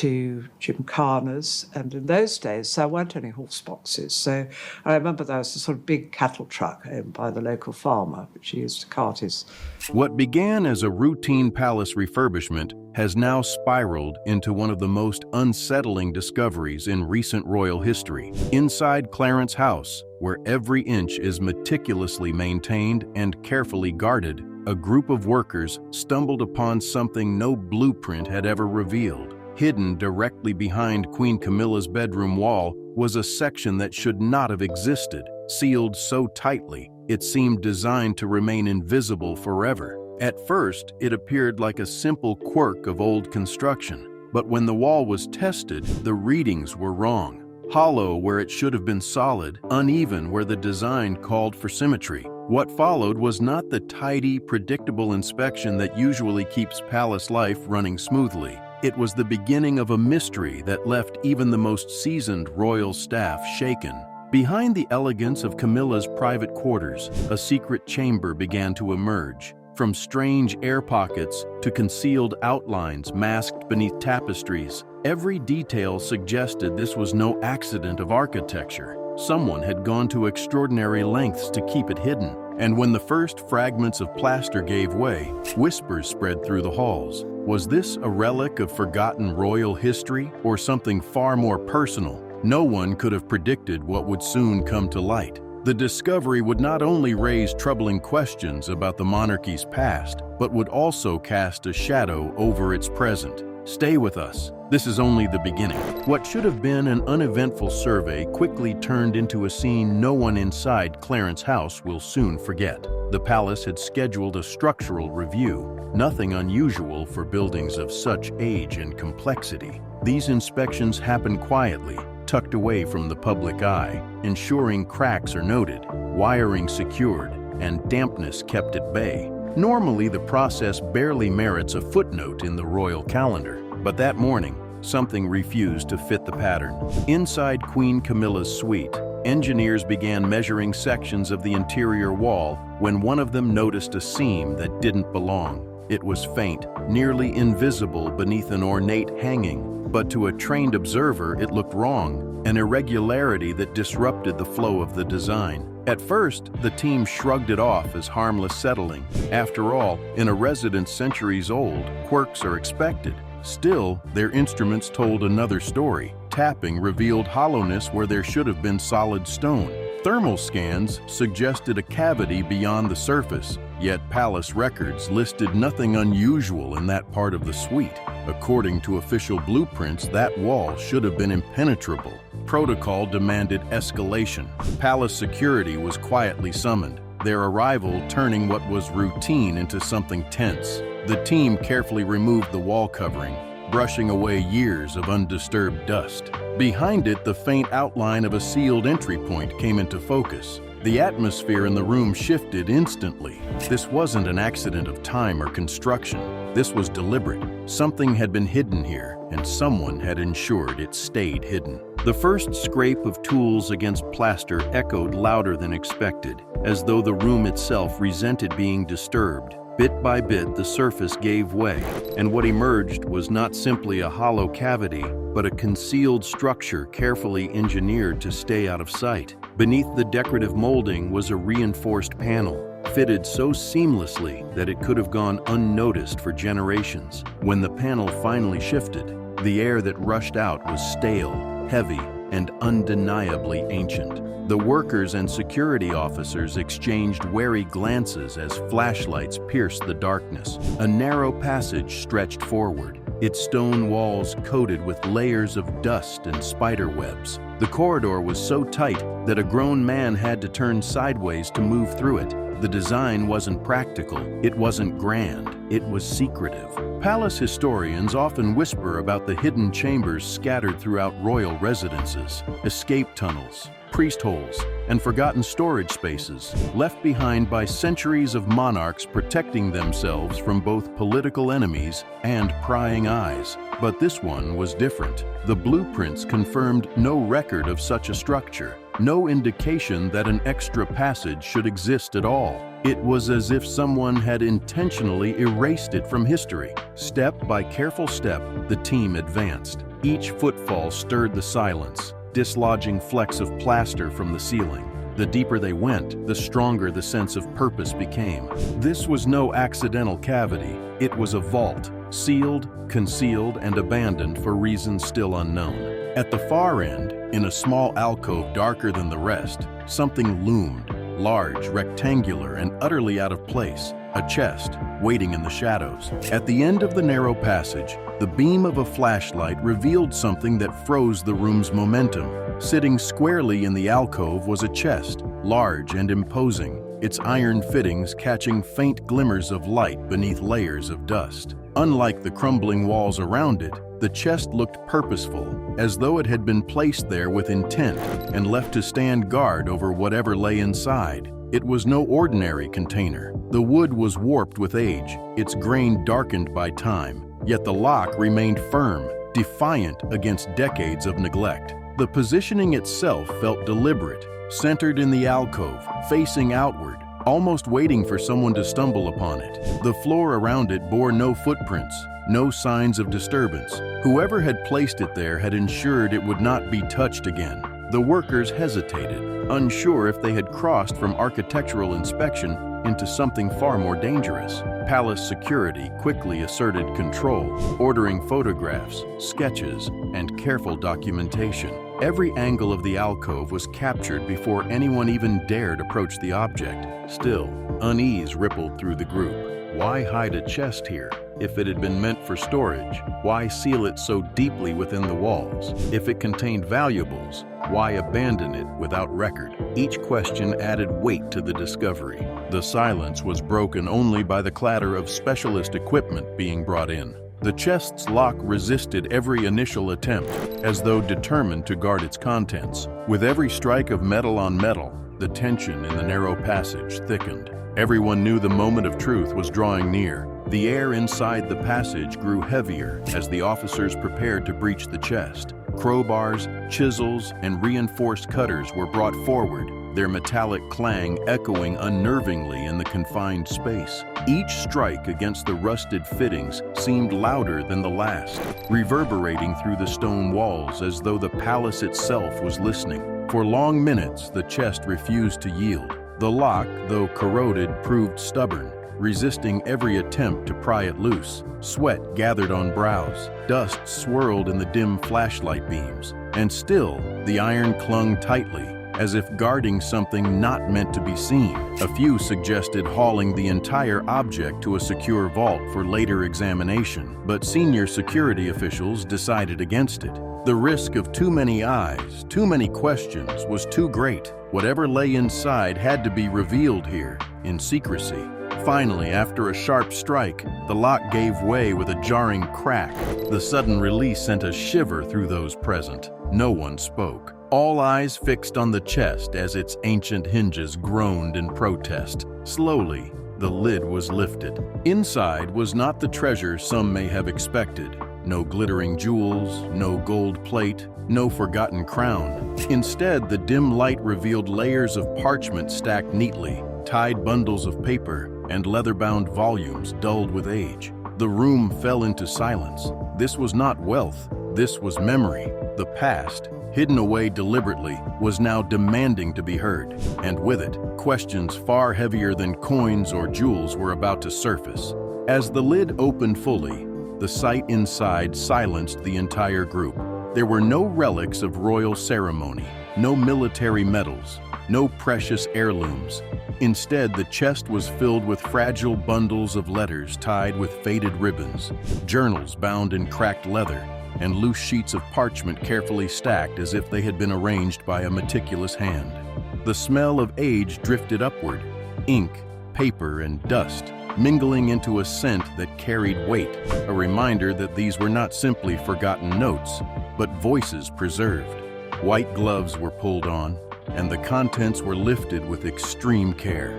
to gymkhanas, and in those days there weren't any horse boxes. So I remember there was a sort of big cattle truck owned by the local farmer, which he used to cart his. What began as a routine palace refurbishment has now spiraled into one of the most unsettling discoveries in recent royal history. Inside Clarence House, where every inch is meticulously maintained and carefully guarded, a group of workers stumbled upon something no blueprint had ever revealed. Hidden directly behind Queen Camilla's bedroom wall was a section that should not have existed, sealed so tightly it seemed designed to remain invisible forever. At first, it appeared like a simple quirk of old construction, but when the wall was tested, the readings were wrong. Hollow where it should have been solid, uneven where the design called for symmetry. What followed was not the tidy, predictable inspection that usually keeps palace life running smoothly. It was the beginning of a mystery that left even the most seasoned royal staff shaken. Behind the elegance of Camilla's private quarters, a secret chamber began to emerge. From strange air pockets to concealed outlines masked beneath tapestries, every detail suggested this was no accident of architecture. Someone had gone to extraordinary lengths to keep it hidden, and when the first fragments of plaster gave way, whispers spread through the halls. Was this a relic of forgotten royal history or something far more personal? No one could have predicted what would soon come to light. The discovery would not only raise troubling questions about the monarchy's past, but would also cast a shadow over its present. Stay with us. This is only the beginning. What should have been an uneventful survey quickly turned into a scene no one inside Clarence House will soon forget. The palace had scheduled a structural review, nothing unusual for buildings of such age and complexity. These inspections happen quietly, tucked away from the public eye, ensuring cracks are noted, wiring secured, and dampness kept at bay. Normally, the process barely merits a footnote in the royal calendar, but that morning, something refused to fit the pattern. Inside Queen Camilla's suite, engineers began measuring sections of the interior wall when one of them noticed a seam that didn't belong. It was faint, nearly invisible beneath an ornate hanging, but to a trained observer it looked wrong, an irregularity that disrupted the flow of the design. At first, the team shrugged it off as harmless settling. After all, in a residence centuries old, quirks are expected. Still, their instruments told another story. Tapping revealed hollowness where there should have been solid stone. Thermal scans suggested a cavity beyond the surface, yet palace records listed nothing unusual in that part of the suite. According to official blueprints, that wall should have been impenetrable. Protocol demanded escalation. Palace security was quietly summoned, their arrival turning what was routine into something tense. The team carefully removed the wall covering, brushing away years of undisturbed dust. Behind it, the faint outline of a sealed entry point came into focus. The atmosphere in the room shifted instantly. This wasn't an accident of time or construction. This was deliberate. Something had been hidden here, and someone had ensured it stayed hidden. The first scrape of tools against plaster echoed louder than expected, as though the room itself resented being disturbed. Bit by bit, the surface gave way, and what emerged was not simply a hollow cavity, but a concealed structure carefully engineered to stay out of sight. Beneath the decorative molding was a reinforced panel, fitted so seamlessly that it could have gone unnoticed for generations. When the panel finally shifted, the air that rushed out was stale, heavy, and undeniably ancient. The workers and security officers exchanged wary glances as flashlights pierced the darkness. A narrow passage stretched forward, its stone walls coated with layers of dust and spider webs. The corridor was so tight that a grown man had to turn sideways to move through it. The design wasn't practical, it wasn't grand, it was secretive. Palace historians often whisper about the hidden chambers scattered throughout royal residences, escape tunnels, priest holes, and forgotten storage spaces, left behind by centuries of monarchs protecting themselves from both political enemies and prying eyes. But this one was different. The blueprints confirmed no record of such a structure, no indication that an extra passage should exist at all. It was as if someone had intentionally erased it from history. Step by careful step, the team advanced. Each footfall stirred the silence, dislodging flecks of plaster from the ceiling. The deeper they went, the stronger the sense of purpose became. This was no accidental cavity. It was a vault, sealed, concealed, and abandoned for reasons still unknown. At the far end, in a small alcove darker than the rest, something loomed, large, rectangular, and utterly out of place. A chest, waiting in the shadows. At the end of the narrow passage, the beam of a flashlight revealed something that froze the room's momentum. Sitting squarely in the alcove was a chest, large and imposing, its iron fittings catching faint glimmers of light beneath layers of dust. Unlike the crumbling walls around it, the chest looked purposeful, as though it had been placed there with intent and left to stand guard over whatever lay inside. It was no ordinary container. The wood was warped with age, its grain darkened by time, yet the lock remained firm, defiant against decades of neglect. The positioning itself felt deliberate, centered in the alcove, facing outward, almost waiting for someone to stumble upon it. The floor around it bore no footprints, no signs of disturbance. Whoever had placed it there had ensured it would not be touched again. The workers hesitated, unsure if they had crossed from architectural inspection into something far more dangerous. Palace security quickly asserted control, ordering photographs, sketches, and careful documentation. Every angle of the alcove was captured before anyone even dared approach the object. Still, unease rippled through the group. Why hide a chest here? If it had been meant for storage, why seal it so deeply within the walls? If it contained valuables, why abandon it without record? Each question added weight to the discovery. The silence was broken only by the clatter of specialist equipment being brought in. The chest's lock resisted every initial attempt, as though determined to guard its contents. With every strike of metal on metal, the tension in the narrow passage thickened. Everyone knew the moment of truth was drawing near. The air inside the passage grew heavier as the officers prepared to breach the chest. Crowbars, chisels, and reinforced cutters were brought forward, their metallic clang echoing unnervingly in the confined space. Each strike against the rusted fittings seemed louder than the last, reverberating through the stone walls as though the palace itself was listening. For long minutes, the chest refused to yield. The lock, though corroded, proved stubborn, resisting every attempt to pry it loose. Sweat gathered on brows, dust swirled in the dim flashlight beams, and still the iron clung tightly, as if guarding something not meant to be seen. A few suggested hauling the entire object to a secure vault for later examination, but senior security officials decided against it. The risk of too many eyes, too many questions was too great. Whatever lay inside had to be revealed here, in secrecy. Finally, after a sharp strike, the lock gave way with a jarring crack. The sudden release sent a shiver through those present. No one spoke. All eyes fixed on the chest as its ancient hinges groaned in protest. Slowly, the lid was lifted. Inside was not the treasure some may have expected. No glittering jewels, no gold plate, no forgotten crown. Instead, the dim light revealed layers of parchment stacked neatly, tied bundles of paper, and leather-bound volumes dulled with age. The room fell into silence. This was not wealth, this was memory. The past, hidden away deliberately, was now demanding to be heard. And with it, questions far heavier than coins or jewels were about to surface. As the lid opened fully, the sight inside silenced the entire group. There were no relics of royal ceremony, no military medals, no precious heirlooms. Instead, the chest was filled with fragile bundles of letters tied with faded ribbons, journals bound in cracked leather, and loose sheets of parchment carefully stacked as if they had been arranged by a meticulous hand. The smell of age drifted upward, ink, paper, and dust, mingling into a scent that carried weight, a reminder that these were not simply forgotten notes, but voices preserved. White gloves were pulled on, and the contents were lifted with extreme care.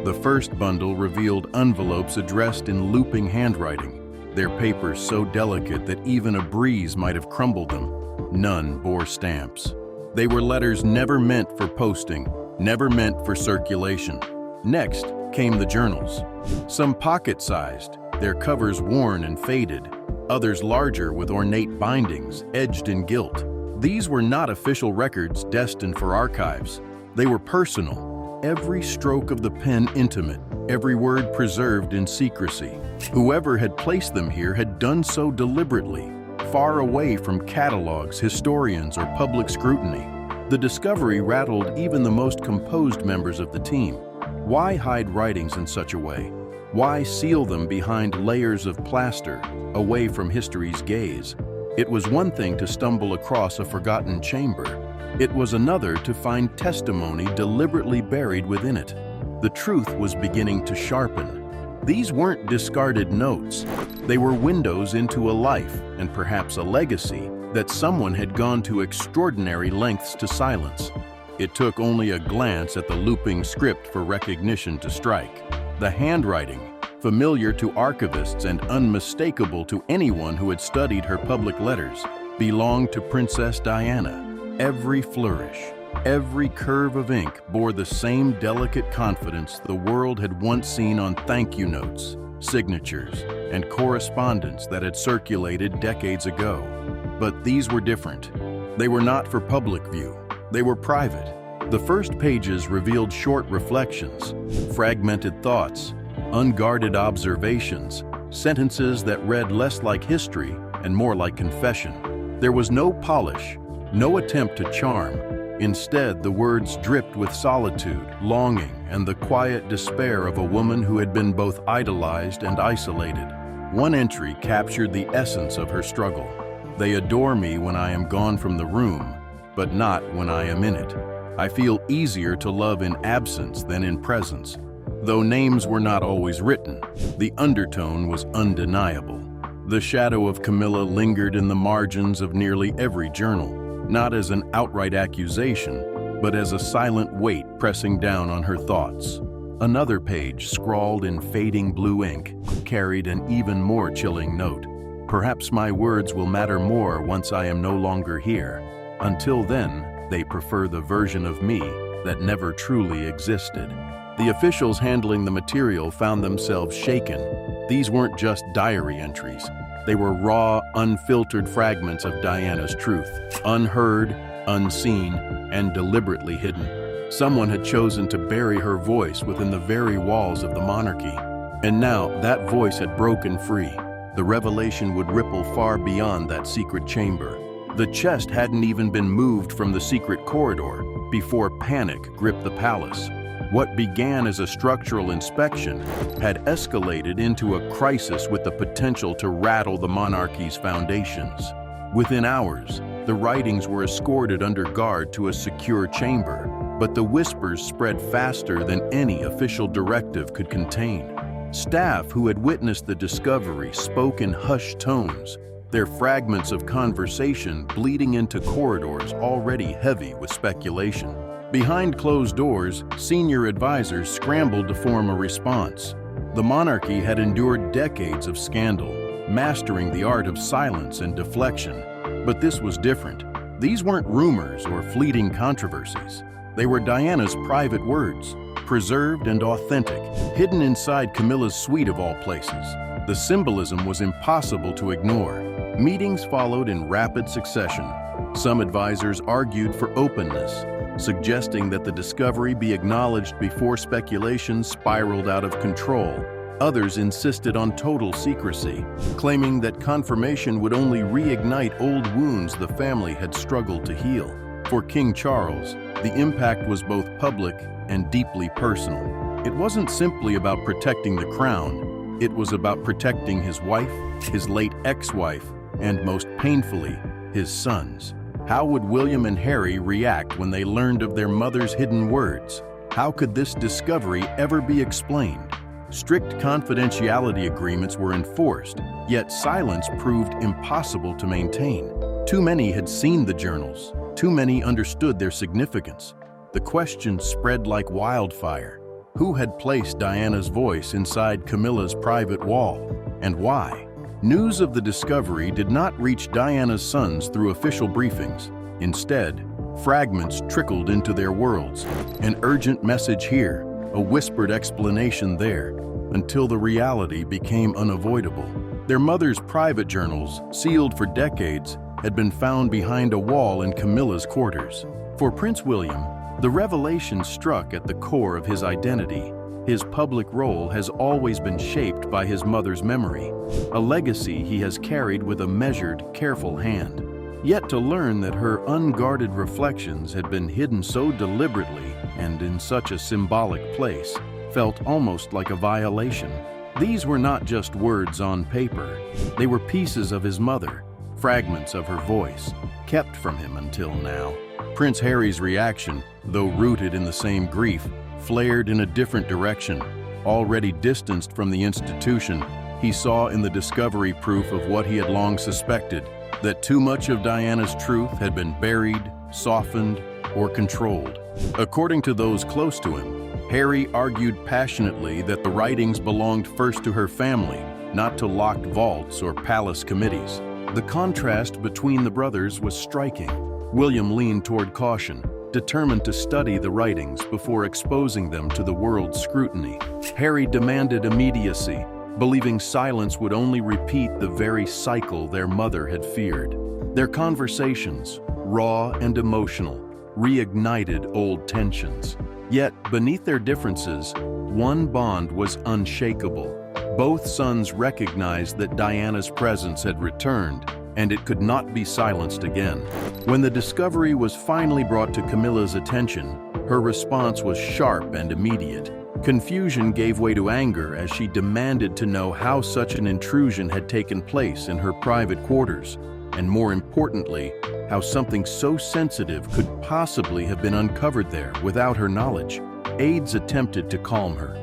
The first bundle revealed envelopes addressed in looping handwriting, their papers so delicate that even a breeze might have crumbled them. None bore stamps. They were letters never meant for posting, never meant for circulation. Next came the journals. Some pocket-sized, their covers worn and faded, others larger with ornate bindings, edged in gilt. These were not official records destined for archives. They were personal, every stroke of the pen intimate, every word preserved in secrecy. Whoever had placed them here had done so deliberately, far away from catalogs, historians, or public scrutiny. The discovery rattled even the most composed members of the team. Why hide writings in such a way? Why seal them behind layers of plaster, away from history's gaze? It was one thing to stumble across a forgotten chamber. It was another to find testimony deliberately buried within it. The truth was beginning to sharpen. These weren't discarded notes. They were windows into a life, and perhaps a legacy, that someone had gone to extraordinary lengths to silence. It took only a glance at the looping script for recognition to strike. The handwriting, familiar to archivists and unmistakable to anyone who had studied her public letters, belonged to Princess Diana. Every flourish, every curve of ink bore the same delicate confidence the world had once seen on thank you notes, signatures, and correspondence that had circulated decades ago. But these were different. They were not for public view. They were private. The first pages revealed short reflections, fragmented thoughts, unguarded observations, sentences that read less like history and more like confession. There was no polish, no attempt to charm. Instead, the words dripped with solitude, longing, and the quiet despair of a woman who had been both idolized and isolated. One entry captured the essence of her struggle. They adore me when I am gone from the room, but not when I am in it. I feel easier to love in absence than in presence. Though names were not always written, the undertone was undeniable. The shadow of Camilla lingered in the margins of nearly every journal, not as an outright accusation, but as a silent weight pressing down on her thoughts. Another page, scrawled in fading blue ink, carried an even more chilling note. Perhaps my words will matter more once I am no longer here. Until then, they prefer the version of me that never truly existed. The officials handling the material found themselves shaken. These weren't just diary entries. They were raw, unfiltered fragments of Diana's truth, unheard, unseen, and deliberately hidden. Someone had chosen to bury her voice within the very walls of the monarchy. And now that voice had broken free. The revelation would ripple far beyond that secret chamber. The chest hadn't even been moved from the secret corridor before panic gripped the palace. What began as a structural inspection had escalated into a crisis with the potential to rattle the monarchy's foundations. Within hours, the writings were escorted under guard to a secure chamber, but the whispers spread faster than any official directive could contain. Staff who had witnessed the discovery spoke in hushed tones, their fragments of conversation bleeding into corridors already heavy with speculation. Behind closed doors, senior advisors scrambled to form a response. The monarchy had endured decades of scandal, mastering the art of silence and deflection. But this was different. These weren't rumors or fleeting controversies. They were Diana's private words, preserved and authentic, hidden inside Camilla's suite of all places. The symbolism was impossible to ignore. Meetings followed in rapid succession. Some advisors argued for openness, suggesting that the discovery be acknowledged before speculation spiraled out of control. Others insisted on total secrecy, claiming that confirmation would only reignite old wounds the family had struggled to heal. For King Charles, the impact was both public and deeply personal. It wasn't simply about protecting the crown. It was about protecting his wife, his late ex-wife, and most painfully, his sons. How would William and Harry react when they learned of their mother's hidden words? How could this discovery ever be explained? Strict confidentiality agreements were enforced, yet silence proved impossible to maintain. Too many had seen the journals. Too many understood their significance. The question spread like wildfire. Who had placed Diana's voice inside Camilla's private wall, and why? News of the discovery did not reach Diana's sons through official briefings. Instead, fragments trickled into their worlds. An urgent message here, a whispered explanation there, until the reality became unavoidable. Their mother's private journals, sealed for decades, had been found behind a wall in Camilla's quarters. For Prince William, the revelation struck at the core of his identity. His public role has always been shaped by his mother's memory, a legacy he has carried with a measured, careful hand. Yet to learn that her unguarded reflections had been hidden so deliberately and in such a symbolic place felt almost like a violation. These were not just words on paper. They were pieces of his mother, fragments of her voice, kept from him until now. Prince Harry's reaction, though rooted in the same grief, flared in a different direction. Already distanced from the institution, he saw in the discovery proof of what he had long suspected, that too much of Diana's truth had been buried, softened, or controlled. According to those close to him, Harry argued passionately that the writings belonged first to her family, not to locked vaults or palace committees. The contrast between the brothers was striking. William leaned toward caution, determined to study the writings before exposing them to the world's scrutiny. Harry demanded immediacy, believing silence would only repeat the very cycle their mother had feared. Their conversations, raw and emotional, reignited old tensions. Yet, beneath their differences, one bond was unshakable. Both sons recognized that Diana's presence had returned, and it could not be silenced again. When the discovery was finally brought to Camilla's attention, her response was sharp and immediate. Confusion gave way to anger as she demanded to know how such an intrusion had taken place in her private quarters, and more importantly, how something so sensitive could possibly have been uncovered there without her knowledge. Aides attempted to calm her,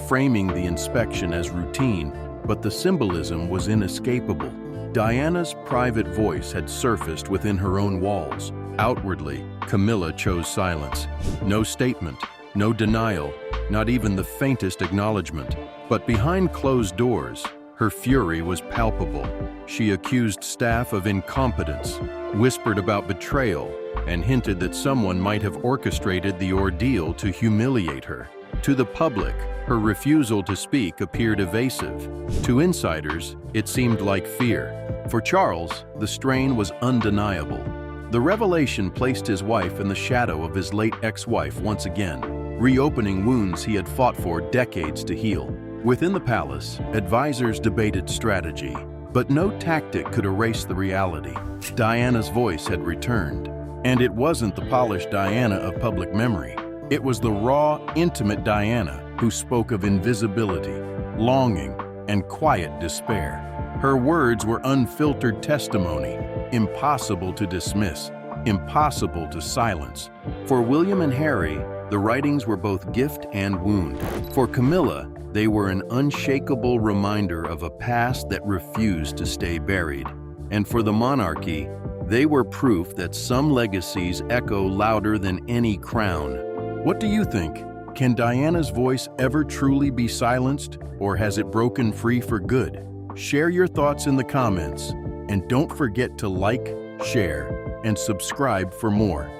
framing the inspection as routine, but the symbolism was inescapable. Diana's private voice had surfaced within her own walls. Outwardly, Camilla chose silence. No statement, no denial, not even the faintest acknowledgement. But behind closed doors, her fury was palpable. She accused staff of incompetence, whispered about betrayal, and hinted that someone might have orchestrated the ordeal to humiliate her. To the public, her refusal to speak appeared evasive. To insiders, it seemed like fear. For Charles, the strain was undeniable. The revelation placed his wife in the shadow of his late ex-wife once again, reopening wounds he had fought for decades to heal. Within the palace, advisors debated strategy, but no tactic could erase the reality. Diana's voice had returned, and it wasn't the polished Diana of public memory. It was the raw, intimate Diana who spoke of invisibility, longing, and quiet despair. Her words were unfiltered testimony, impossible to dismiss, impossible to silence. For William and Harry, the writings were both gift and wound. For Camilla, they were an unshakable reminder of a past that refused to stay buried. And for the monarchy, they were proof that some legacies echo louder than any crown. What do you think? Can Diana's voice ever truly be silenced, or has it broken free for good? Share your thoughts in the comments, and don't forget to like, share, and subscribe for more.